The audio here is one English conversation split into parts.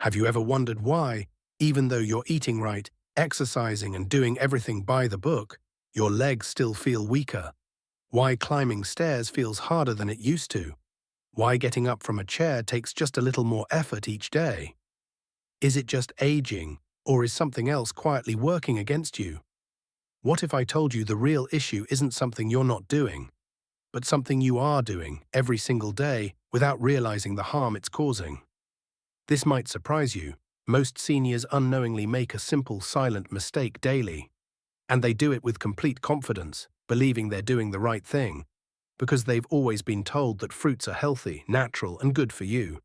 Have you ever wondered why, even though you're eating right, exercising and doing everything by the book, your legs still feel weaker? Why climbing stairs feels harder than it used to? Why getting up from a chair takes just a little more effort each day? Is it just aging, or is something else quietly working against you? What if I told you the real issue isn't something you're not doing, but something you are doing every single day without realizing the harm it's causing? This might surprise you. Most seniors unknowingly make a simple, silent mistake daily, and they do it with complete confidence, believing they're doing the right thing, because they've always been told that fruits are healthy, natural, and good for you.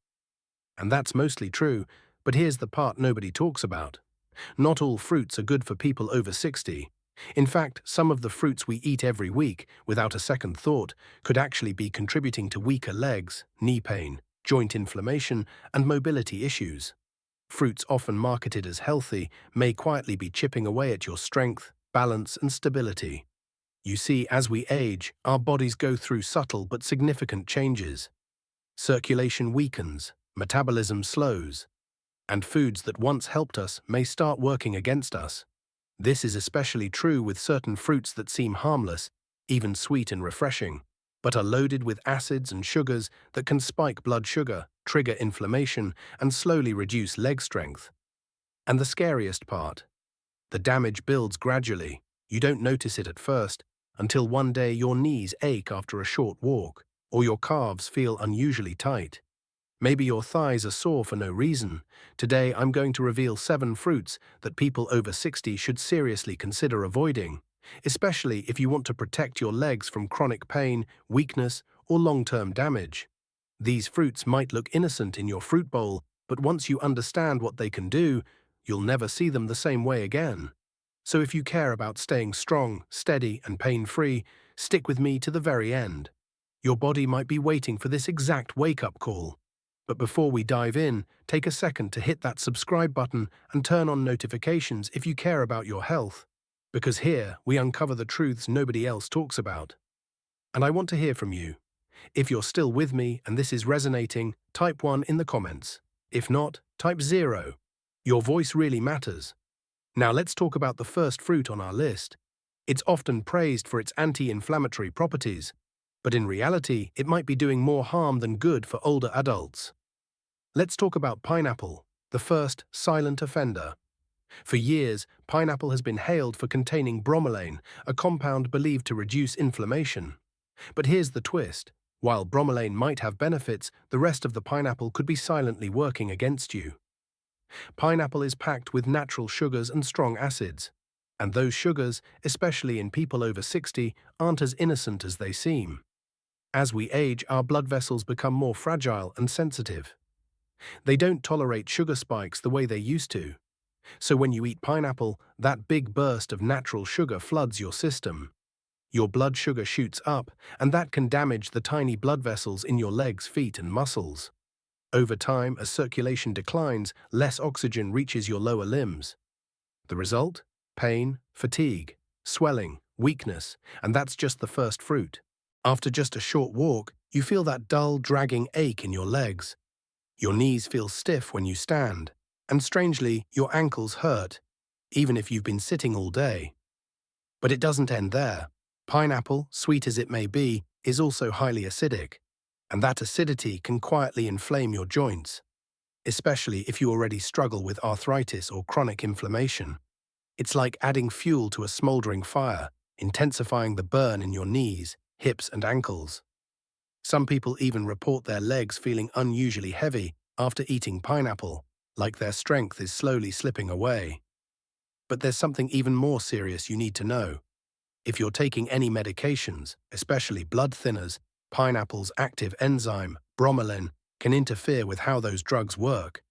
And that's mostly true, but here's the part nobody talks about. Not all fruits are good for people over 60. In fact, some of the fruits we eat every week, without a second thought, could actually be contributing to weaker legs, knee pain, joint inflammation, and mobility issues. Fruits often marketed as healthy may quietly be chipping away at your strength, balance, and stability. You see, as we age, our bodies go through subtle but significant changes. Circulation weakens, metabolism slows, and foods that once helped us may start working against us. This is especially true with certain fruits that seem harmless, even sweet and refreshing, but are loaded with acids and sugars that can spike blood sugar, trigger inflammation, and slowly reduce leg strength. And the scariest part, the damage builds gradually. You don't notice it at first, until one day your knees ache after a short walk, or your calves feel unusually tight. Maybe your thighs are sore for no reason. Today I'm going to reveal 7 fruits that people over 60 should seriously consider avoiding, especially if you want to protect your legs from chronic pain, weakness, or long-term damage. These fruits might look innocent in your fruit bowl, but once you understand what they can do, you'll never see them the same way again. So if you care about staying strong, steady, and pain-free, stick with me to the very end. Your body might be waiting for this exact wake-up call. But before we dive in, take a second to hit that subscribe button and turn on notifications if you care about your health, because here we uncover the truths nobody else talks about. And I want to hear from you. If you're still with me and this is resonating, type 1 in the comments. If not, type 0. Your voice really matters. Now let's talk about the first fruit on our list. It's often praised for its anti-inflammatory properties, but in reality, it might be doing more harm than good for older adults. Let's talk about pineapple, the first silent offender. For years, pineapple has been hailed for containing bromelain, a compound believed to reduce inflammation. But here's the twist. While bromelain might have benefits, the rest of the pineapple could be silently working against you. Pineapple is packed with natural sugars and strong acids. And those sugars, especially in people over 60, aren't as innocent as they seem. As we age, our blood vessels become more fragile and sensitive. They don't tolerate sugar spikes the way they used to. So when you eat pineapple, that big burst of natural sugar floods your system. Your blood sugar shoots up, and that can damage the tiny blood vessels in your legs, feet, and muscles. Over time, as circulation declines, less oxygen reaches your lower limbs. The result? Pain, fatigue, swelling, weakness, and that's just the first fruit. After just a short walk, you feel that dull, dragging ache in your legs. Your knees feel stiff when you stand, and strangely, your ankles hurt, even if you've been sitting all day. But it doesn't end there. Pineapple, sweet as it may be, is also highly acidic, and that acidity can quietly inflame your joints, especially if you already struggle with arthritis or chronic inflammation. It's like adding fuel to a smoldering fire, intensifying the burn in your knees, hips, and ankles. Some people even report their legs feeling unusually heavy after eating pineapple, like their strength is slowly slipping away. But there's something even more serious you need to know. If you're taking any medications, especially blood thinners, pineapple's active enzyme, bromelain, can interfere with how those drugs work.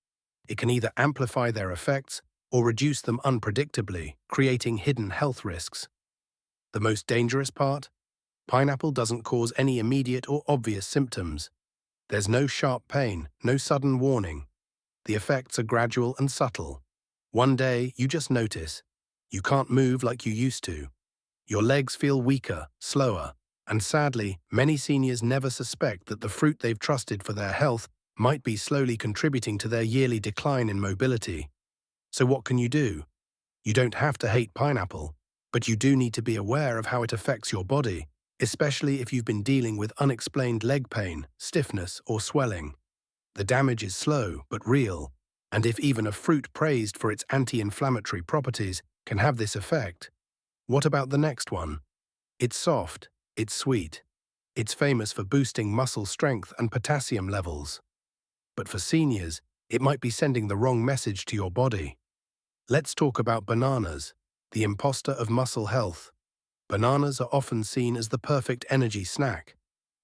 It can either amplify their effects or reduce them unpredictably, creating hidden health risks. The most dangerous part? Pineapple doesn't cause any immediate or obvious symptoms. There's no sharp pain, no sudden warning. The effects are gradual and subtle. One day, you just notice. You can't move like you used to. Your legs feel weaker, slower, and sadly, many seniors never suspect that the fruit they've trusted for their health might be slowly contributing to their yearly decline in mobility. So what can you do? You don't have to hate pineapple, but you do need to be aware of how it affects your body, especially if you've been dealing with unexplained leg pain, stiffness, or swelling. The damage is slow but real, and if even a fruit praised for its anti-inflammatory properties can have this effect, what about the next one? It's soft, it's sweet. It's famous for boosting muscle strength and potassium levels. But for seniors, it might be sending the wrong message to your body. Let's talk about bananas, the imposter of muscle health. Bananas are often seen as the perfect energy snack.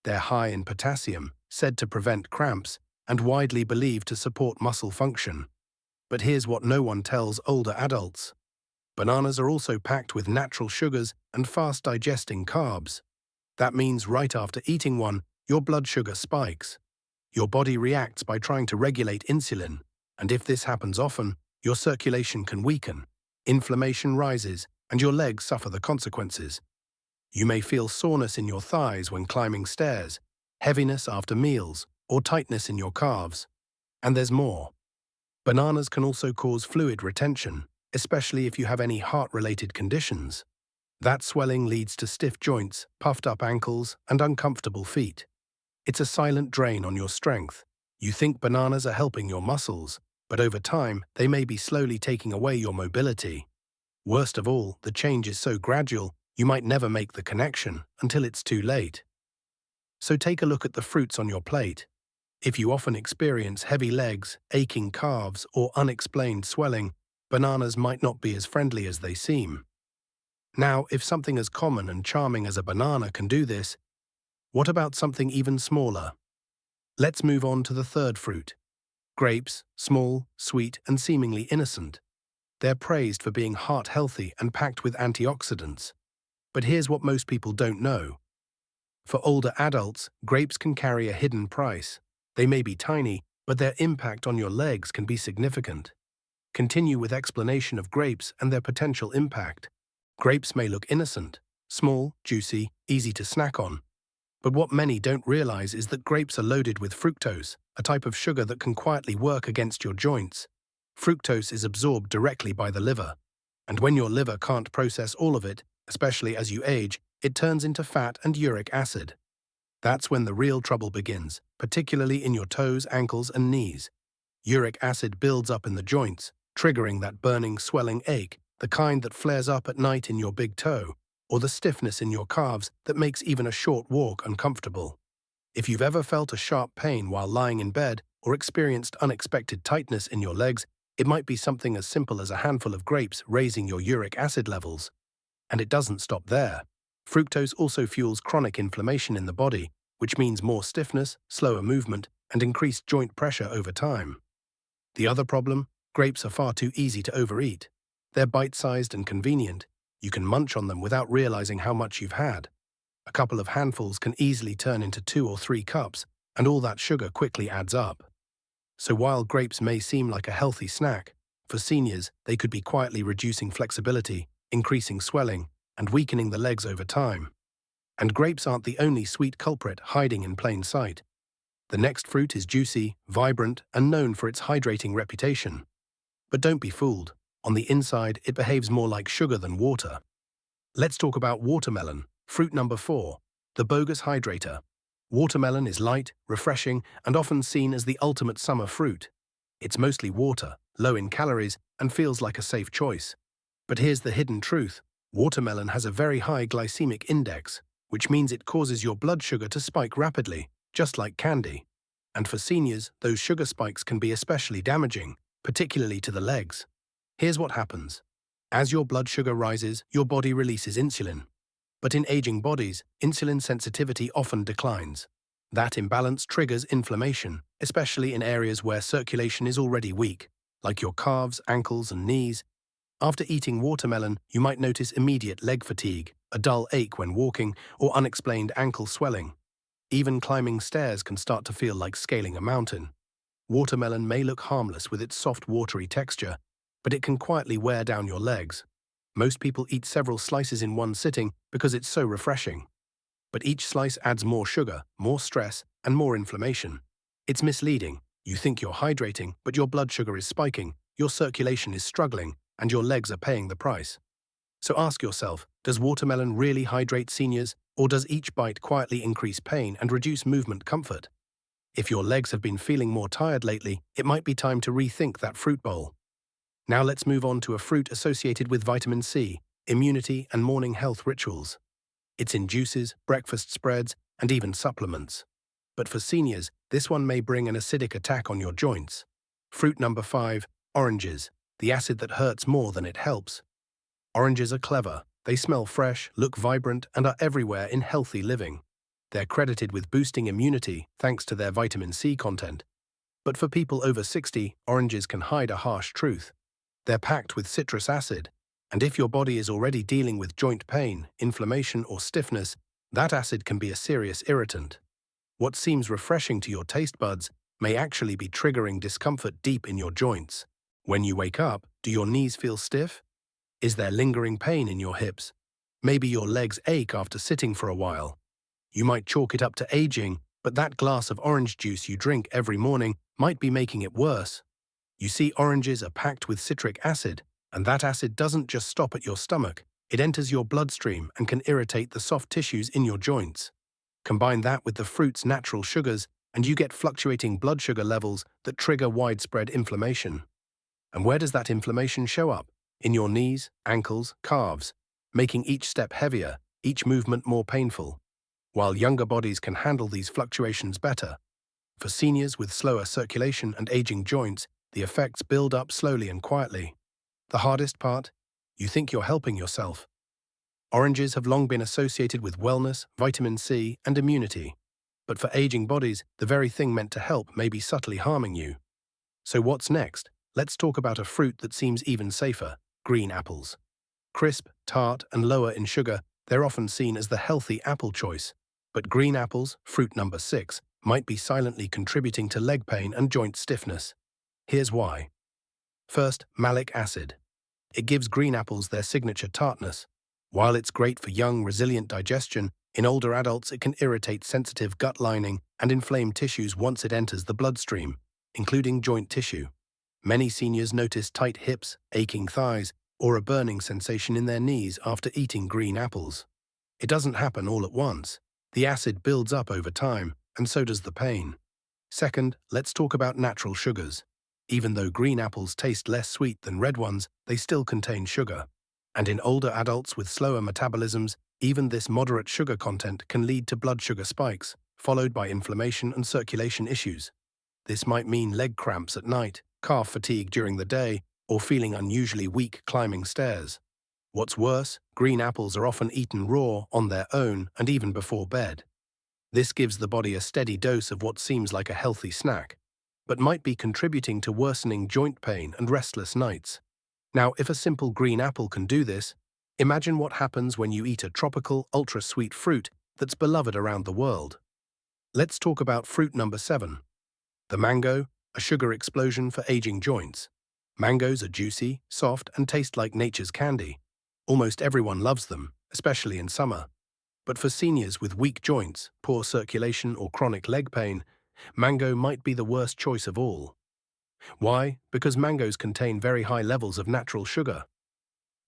They're high in potassium, said to prevent cramps, and widely believed to support muscle function. But here's what no one tells older adults. Bananas are also packed with natural sugars and fast-digesting carbs. That means right after eating one, your blood sugar spikes. Your body reacts by trying to regulate insulin, and if this happens often, your circulation can weaken, inflammation rises, and your legs suffer the consequences. You may feel soreness in your thighs when climbing stairs, heaviness after meals, or tightness in your calves. And there's more. Bananas can also cause fluid retention, especially if you have any heart-related conditions. That swelling leads to stiff joints, puffed-up ankles, and uncomfortable feet. It's a silent drain on your strength. You think bananas are helping your muscles, but over time, they may be slowly taking away your mobility. Worst of all, the change is so gradual, you might never make the connection until it's too late. So take a look at the fruits on your plate. If you often experience heavy legs, aching calves, or unexplained swelling, bananas might not be as friendly as they seem. Now, if something as common and charming as a banana can do this, what about something even smaller? Let's move on to the third fruit. Grapes, small, sweet, and seemingly innocent. They're praised for being heart-healthy and packed with antioxidants. But here's what most people don't know. For older adults, grapes can carry a hidden price. They may be tiny, but their impact on your legs can be significant. Continue with explanation of grapes and their potential impact. Grapes may look innocent, small, juicy, easy to snack on. But what many don't realize is that grapes are loaded with fructose, a type of sugar that can quietly work against your joints. Fructose is absorbed directly by the liver. And when your liver can't process all of it, especially as you age, it turns into fat and uric acid. That's when the real trouble begins, particularly in your toes, ankles, and knees. Uric acid builds up in the joints, triggering that burning, swelling ache, the kind that flares up at night in your big toe, or the stiffness in your calves that makes even a short walk uncomfortable. If you've ever felt a sharp pain while lying in bed or experienced unexpected tightness in your legs, it might be something as simple as a handful of grapes raising your uric acid levels. And it doesn't stop there. Fructose also fuels chronic inflammation in the body, which means more stiffness, slower movement, and increased joint pressure over time. The other problem? Grapes are far too easy to overeat. They're bite-sized and convenient. You can munch on them without realizing how much you've had. A couple of handfuls can easily turn into 2 or 3 cups, and all that sugar quickly adds up. So while grapes may seem like a healthy snack, for seniors, they could be quietly reducing flexibility, increasing swelling, and weakening the legs over time. And grapes aren't the only sweet culprit hiding in plain sight. The next fruit is juicy, vibrant, and known for its hydrating reputation. But don't be fooled. On the inside, it behaves more like sugar than water. Let's talk about watermelon, fruit number 4, the bogus hydrator. Watermelon is light, refreshing, and often seen as the ultimate summer fruit. It's mostly water, low in calories, and feels like a safe choice. But here's the hidden truth. Watermelon has a very high glycemic index, which means it causes your blood sugar to spike rapidly, just like candy. And for seniors, those sugar spikes can be especially damaging, particularly to the legs. Here's what happens. As your blood sugar rises, your body releases insulin. But in aging bodies, insulin sensitivity often declines. That imbalance triggers inflammation, especially in areas where circulation is already weak, like your calves, ankles, and knees. After eating watermelon, you might notice immediate leg fatigue, a dull ache when walking, or unexplained ankle swelling. Even climbing stairs can start to feel like scaling a mountain. Watermelon may look harmless with its soft, watery texture, but it can quietly wear down your legs. Most people eat several slices in one sitting because it's so refreshing. But each slice adds more sugar, more stress, and more inflammation. It's misleading. You think you're hydrating, but your blood sugar is spiking, your circulation is struggling, and your legs are paying the price. So ask yourself, does watermelon really hydrate seniors, or does each bite quietly increase pain and reduce movement comfort? If your legs have been feeling more tired lately, it might be time to rethink that fruit bowl. Now let's move on to a fruit associated with vitamin C, immunity, and morning health rituals. It's in juices, breakfast spreads, and even supplements. But for seniors, this one may bring an acidic attack on your joints. Fruit number 5, oranges, the acid that hurts more than it helps. Oranges are clever. They smell fresh, look vibrant, and are everywhere in healthy living. They're credited with boosting immunity thanks to their vitamin C content. But for people over 60, oranges can hide a harsh truth. They're packed with citrus acid, and if your body is already dealing with joint pain, inflammation, or stiffness, that acid can be a serious irritant. What seems refreshing to your taste buds may actually be triggering discomfort deep in your joints. When you wake up, do your knees feel stiff? Is there lingering pain in your hips? Maybe your legs ache after sitting for a while. You might chalk it up to aging, but that glass of orange juice you drink every morning might be making it worse. You see, oranges are packed with citric acid, and that acid doesn't just stop at your stomach, it enters your bloodstream and can irritate the soft tissues in your joints. Combine that with the fruit's natural sugars, and you get fluctuating blood sugar levels that trigger widespread inflammation. And where does that inflammation show up? In your knees, ankles, calves, making each step heavier, each movement more painful. While younger bodies can handle these fluctuations better, for seniors with slower circulation and aging joints, the effects build up slowly and quietly. The hardest part? You think you're helping yourself. Oranges have long been associated with wellness, vitamin C, and immunity. But for aging bodies, the very thing meant to help may be subtly harming you. So what's next? Let's talk about a fruit that seems even safer: green apples. Crisp, tart, and lower in sugar, they're often seen as the healthy apple choice. But green apples, fruit number 6, might be silently contributing to leg pain and joint stiffness. Here's why. First, malic acid. It gives green apples their signature tartness. While it's great for young, resilient digestion, in older adults it can irritate sensitive gut lining and inflame tissues once it enters the bloodstream, including joint tissue. Many seniors notice tight hips, aching thighs, or a burning sensation in their knees after eating green apples. It doesn't happen all at once. The acid builds up over time, and so does the pain. Second, let's talk about natural sugars. Even though green apples taste less sweet than red ones, they still contain sugar. And in older adults with slower metabolisms, even this moderate sugar content can lead to blood sugar spikes, followed by inflammation and circulation issues. This might mean leg cramps at night, calf fatigue during the day, or feeling unusually weak climbing stairs. What's worse, green apples are often eaten raw, on their own, and even before bed. This gives the body a steady dose of what seems like a healthy snack, but might be contributing to worsening joint pain and restless nights. Now, if a simple green apple can do this, imagine what happens when you eat a tropical, ultra-sweet fruit that's beloved around the world. Let's talk about fruit number 7. The mango, a sugar explosion for aging joints. Mangoes are juicy, soft, and taste like nature's candy. Almost everyone loves them, especially in summer. But for seniors with weak joints, poor circulation, or chronic leg pain, mango might be the worst choice of all. Why? Because mangoes contain very high levels of natural sugar.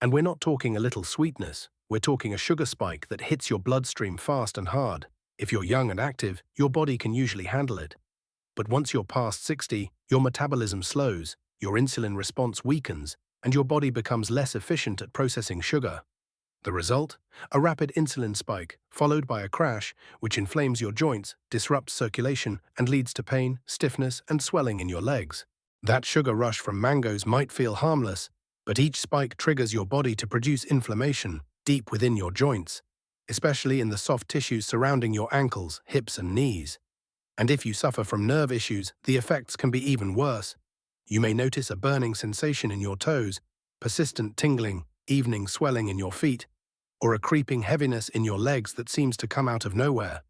And we're not talking a little sweetness, we're talking a sugar spike that hits your bloodstream fast and hard. If you're young and active, your body can usually handle it. But once you're past 60, your metabolism slows, your insulin response weakens, and your body becomes less efficient at processing sugar. The result? A rapid insulin spike, followed by a crash, which inflames your joints, disrupts circulation, and leads to pain, stiffness, and swelling in your legs. That sugar rush from mangoes might feel harmless, but each spike triggers your body to produce inflammation deep within your joints, especially in the soft tissues surrounding your ankles, hips, and knees. And if you suffer from nerve issues, the effects can be even worse. You may notice a burning sensation in your toes, persistent tingling, evening swelling in your feet, or a creeping heaviness in your legs that seems to come out of nowhere.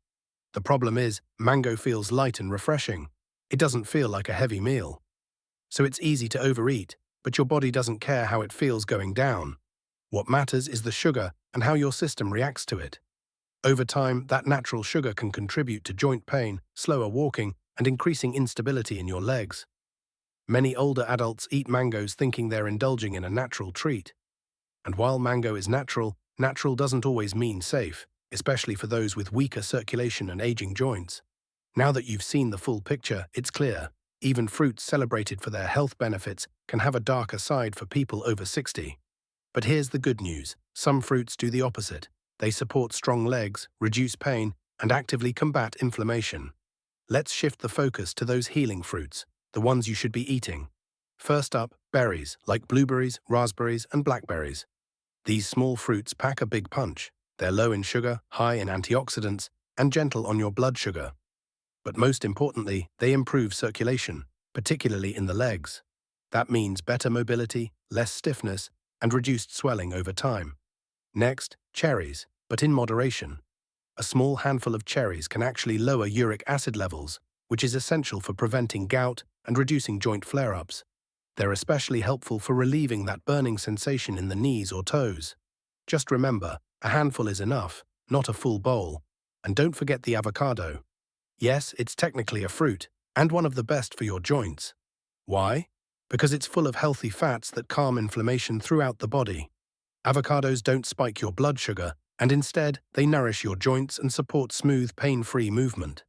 The problem is, mango feels light and refreshing. It doesn't feel like a heavy meal. So it's easy to overeat, but your body doesn't care how it feels going down. What matters is the sugar and how your system reacts to it. Over time, that natural sugar can contribute to joint pain, slower walking, and increasing instability in your legs. Many older adults eat mangoes thinking they're indulging in a natural treat. And while mango is natural, natural doesn't always mean safe, especially for those with weaker circulation and aging joints. Now that you've seen the full picture, it's clear. Even fruits celebrated for their health benefits can have a darker side for people over 60. But here's the good news. Some fruits do the opposite. They support strong legs, reduce pain, and actively combat inflammation. Let's shift the focus to those healing fruits, the ones you should be eating. First up, berries, like blueberries, raspberries, and blackberries. These small fruits pack a big punch. They're low in sugar, high in antioxidants, and gentle on your blood sugar. But most importantly, they improve circulation, particularly in the legs. That means better mobility, less stiffness, and reduced swelling over time. Next, cherries, but in moderation. A small handful of cherries can actually lower uric acid levels, which is essential for preventing gout and reducing joint flare-ups. They're especially helpful for relieving that burning sensation in the knees or toes. Just remember, a handful is enough, not a full bowl. And don't forget the avocado. Yes, it's technically a fruit, and one of the best for your joints. Why? Because it's full of healthy fats that calm inflammation throughout the body. Avocados don't spike your blood sugar, and instead, they nourish your joints and support smooth, pain-free movement.